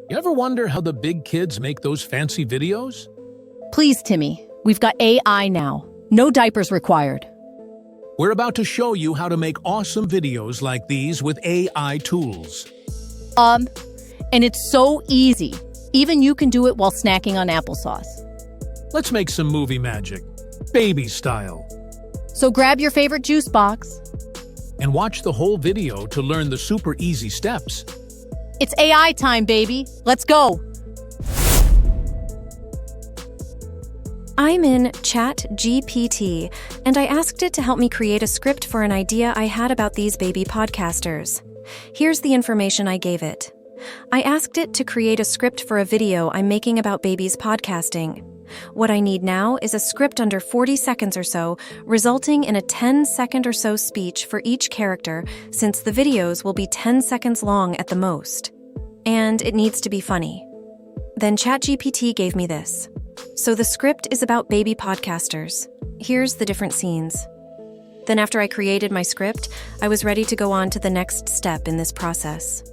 You ever wonder how the big kids make those fancy videos? Please, Timmy, we've got AI now. No diapers required. We're about to show you how to make awesome videos like these with AI tools. And it's so easy. Even you can do it while snacking on applesauce. Let's make some movie magic, baby style. So grab your favorite juice box. And watch the whole video to learn the super easy steps. It's AI time, baby. Let's go. I'm in ChatGPT, and I asked it to help me create a script for an idea I had about these baby podcasters. Here's the information I gave it. I asked it to create a script for a video I'm making about babies podcasting. What I need now is a script under 40 seconds or so, resulting in a 10-second or so speech for each character, since the videos will be 10 seconds long at the most. And it needs to be funny. Then ChatGPT gave me this. So the script is about baby podcasters. Here's the different scenes. Then after I created my script, I was ready to go on to the next step in this process.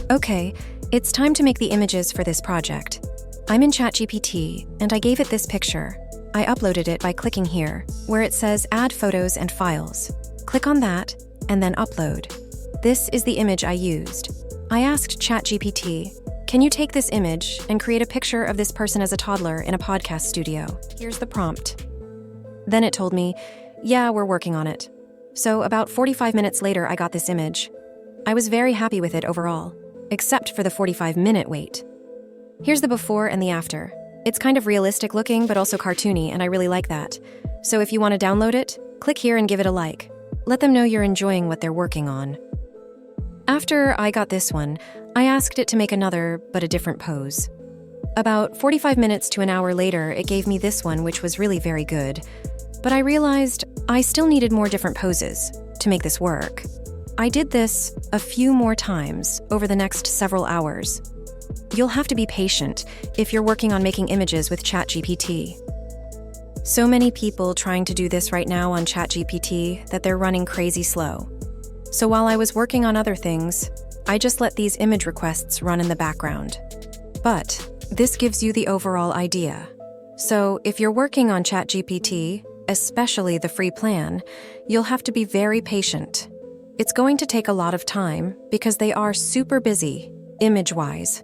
Okay, it's time to make the images for this project. I'm in ChatGPT, and I gave it this picture. I uploaded it by clicking here, where it says Add Photos and Files. Click on that, and then Upload. This is the image I used. I asked ChatGPT, can you take this image and create a picture of this person as a toddler in a podcast studio? Here's the prompt. Then it told me, yeah, we're working on it. So about 45 minutes later, I got this image. I was very happy with it overall, except for the 45-minute wait. Here's the before and the after. It's kind of realistic looking, but also cartoony, and I really like that. So if you want to download it, click here and give it a like. Let them know you're enjoying what they're working on. After I got this one, I asked it to make another, but a different pose. About 45 minutes to an hour later, it gave me this one, which was really very good. But I realized I still needed more different poses to make this work. I did this a few more times over the next several hours. You'll have to be patient if you're working on making images with ChatGPT. So many people trying to do this right now on ChatGPT that they're running crazy slow. So while I was working on other things, I just let these image requests run in the background. But this gives you the overall idea. So if you're working on ChatGPT, especially the free plan, you'll have to be very patient. It's going to take a lot of time because they are super busy, image-wise.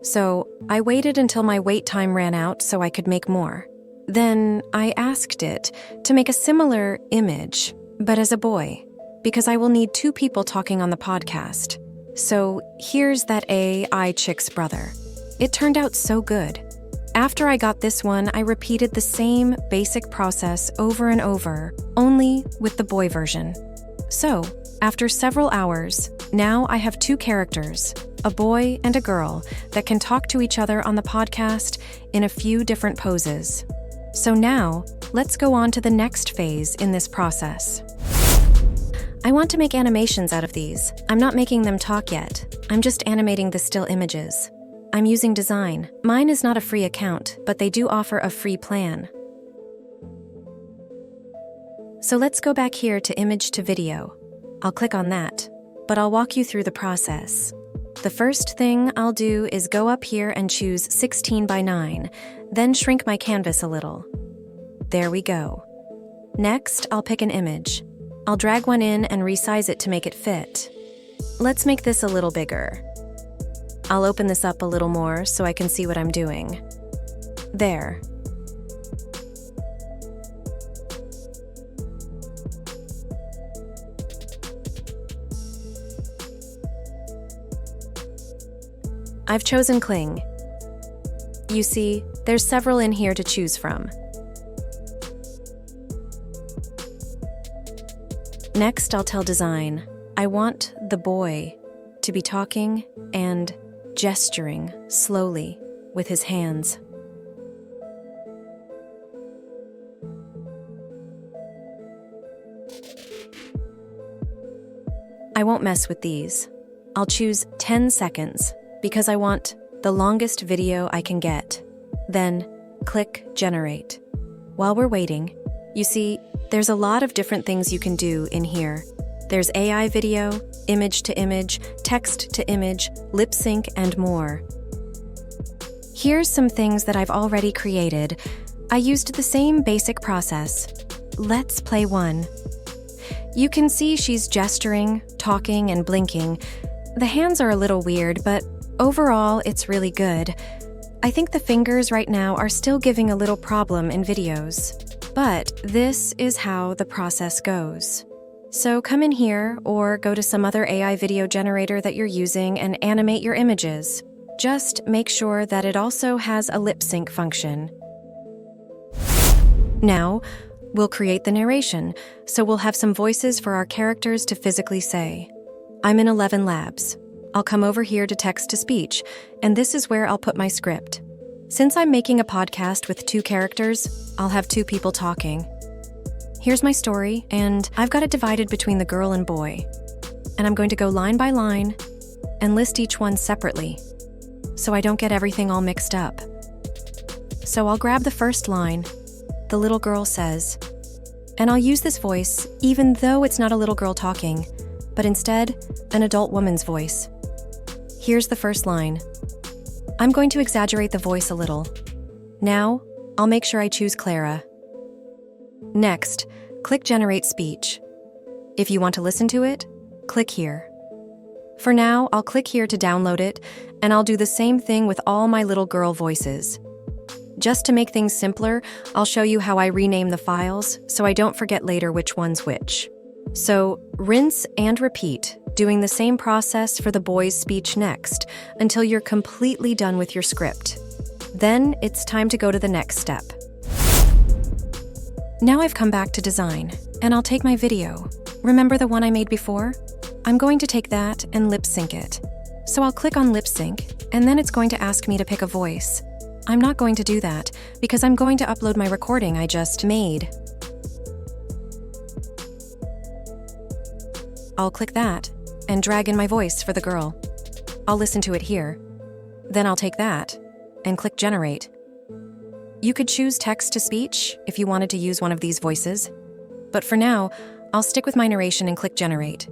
So I waited until my wait time ran out so I could make more. Then I asked it to make a similar image, but as a boy, because I will need 2 people talking on the podcast. So here's that AI chick's brother. It turned out so good. After I got this one, I repeated the same basic process over and over, only with the boy version. So, after several hours, now I have 2 characters, a boy and a girl, that can talk to each other on the podcast in a few different poses. So now, let's go on to the next phase in this process. I want to make animations out of these. I'm not making them talk yet. I'm just animating the still images. I'm using Design. Mine is not a free account, but they do offer a free plan. So let's go back here to Image to Video. I'll click on that, but I'll walk you through the process. The first thing I'll do is go up here and choose 16 by 9, then shrink my canvas a little. There we go. Next, I'll pick an image. I'll drag one in and resize it to make it fit. Let's make this a little bigger. I'll open this up a little more so I can see what I'm doing. There. I've chosen Cling. You see, there's several in here to choose from. Next, I'll tell Design, I want the boy to be talking and gesturing slowly with his hands. I won't mess with these. I'll choose 10 seconds because I want the longest video I can get. Then click Generate. While we're waiting, you see, there's a lot of different things you can do in here. There's AI video, image to image, text to image, lip sync, and more. Here's some things that I've already created. I used the same basic process. Let's play one. You can see she's gesturing, talking, and blinking. The hands are a little weird, but overall, it's really good. I think the fingers right now are still giving a little problem in videos. But this is how the process goes. So come in here or go to some other AI video generator that you're using and animate your images. Just make sure that it also has a lip sync function. Now, we'll create the narration, so we'll have some voices for our characters to physically say. I'm in 11 Labs. I'll come over here to text-to-speech, and this is where I'll put my script. Since I'm making a podcast with 2 characters, I'll have 2 people talking. Here's my story, and I've got it divided between the girl and boy. And I'm going to go line by line and list each one separately, so I don't get everything all mixed up. So I'll grab the first line. The little girl says, and I'll use this voice even though it's not a little girl talking, but instead an adult woman's voice. Here's the first line. I'm going to exaggerate the voice a little. Now, I'll make sure I choose Clara. Next, click Generate Speech. If you want to listen to it, click here. For now, I'll click here to download it, and I'll do the same thing with all my little girl voices. Just to make things simpler, I'll show you how I rename the files so I don't forget later which one's which. So, rinse and repeat, doing the same process for the boy's speech next, until you're completely done with your script. Then, it's time to go to the next step. Now I've come back to design, and I'll take my video. Remember the one I made before? I'm going to take that and lip sync it. So I'll click on lip sync, and then it's going to ask me to pick a voice. I'm not going to do that, because I'm going to upload my recording I just made. I'll click that, and drag in my voice for the girl. I'll listen to it here. Then I'll take that, and click Generate. You could choose text-to-speech if you wanted to use one of these voices. But for now, I'll stick with my narration and click Generate.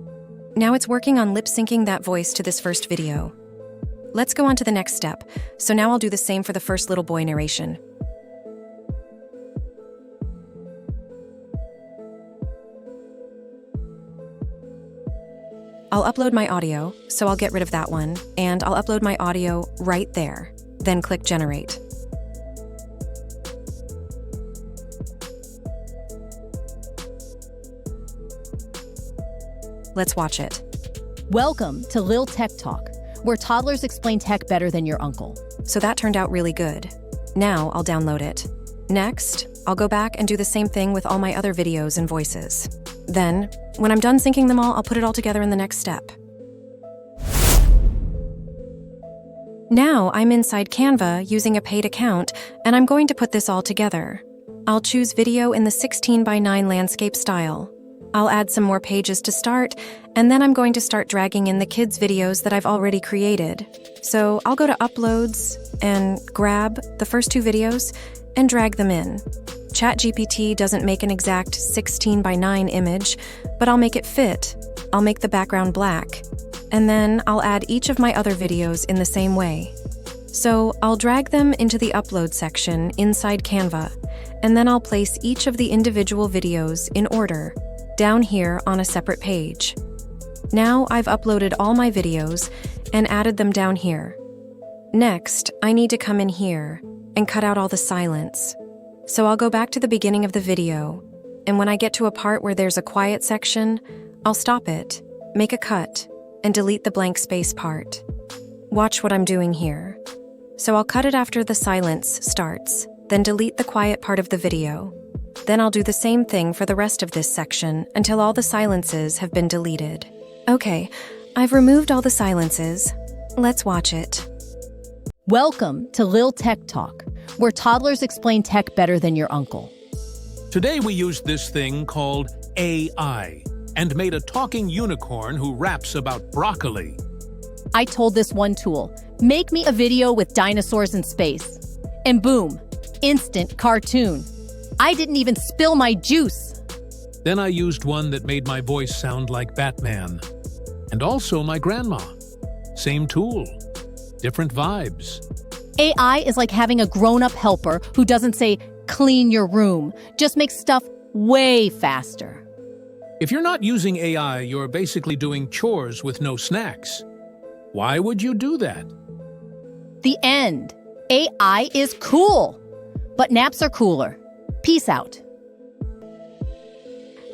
Now it's working on lip-syncing that voice to this first video. Let's go on to the next step, so now I'll do the same for the first little boy narration. I'll upload my audio, so I'll get rid of that one, and I'll upload my audio right there. Then click Generate. Let's watch it. Welcome to Lil Tech Talk, where toddlers explain tech better than your uncle. So that turned out really good. Now I'll download it. Next, I'll go back and do the same thing with all my other videos and voices. Then, when I'm done syncing them all, I'll put it all together in the next step. Now I'm inside Canva using a paid account, and I'm going to put this all together. I'll choose video in the 16:9 landscape style. I'll add some more pages to start, and then I'm going to start dragging in the kids' videos that I've already created. So I'll go to Uploads and grab the first 2 videos and drag them in. ChatGPT doesn't make an exact 16:9 image, but I'll make it fit. I'll make the background black, and then I'll add each of my other videos in the same way. So I'll drag them into the Upload section inside Canva, and then I'll place each of the individual videos in order, down here on a separate page. Now I've uploaded all my videos and added them down here. Next, I need to come in here and cut out all the silence. So I'll go back to the beginning of the video, and when I get to a part where there's a quiet section, I'll stop it, make a cut, and delete the blank space part. Watch what I'm doing here. So I'll cut it after the silence starts, then delete the quiet part of the video. Then I'll do the same thing for the rest of this section until all the silences have been deleted. Okay, I've removed all the silences. Let's watch it. Welcome to Lil Tech Talk, where toddlers explain tech better than your uncle. Today we used this thing called AI and made a talking unicorn who raps about broccoli. I told this one tool, make me a video with dinosaurs in space. And boom, instant cartoon. I didn't even spill my juice. Then I used one that made my voice sound like Batman. And also my grandma. Same tool, different vibes. AI is like having a grown-up helper who doesn't say, clean your room, just makes stuff way faster. If you're not using AI, you're basically doing chores with no snacks. Why would you do that? The end. AI is cool, but naps are cooler. Peace out.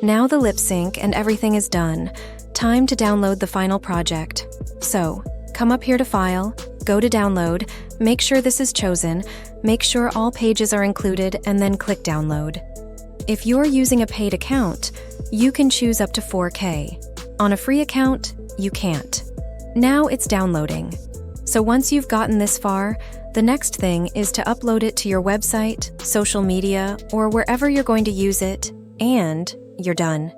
Now the lip sync and everything is done. Time to download the final project. So, come up here to File, go to Download, make sure this is chosen, make sure all pages are included, and then click Download. If you're using a paid account, you can choose up to 4K. On a free account, you can't. Now it's downloading. So once you've gotten this far, the next thing is to upload it to your website, social media, or wherever you're going to use it, and you're done.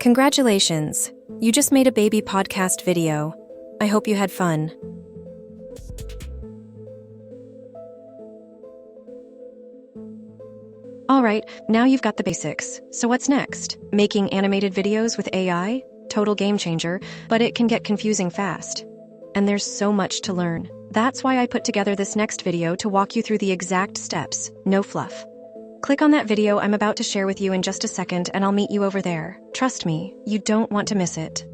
Congratulations! You just made a baby podcast video. I hope you had fun. Alright, now you've got the basics. So what's next? Making animated videos with AI? Total game changer, but it can get confusing fast. And there's so much to learn. That's why I put together this next video to walk you through the exact steps, no fluff. Click on that video I'm about to share with you in just a second and I'll meet you over there. Trust me, you don't want to miss it.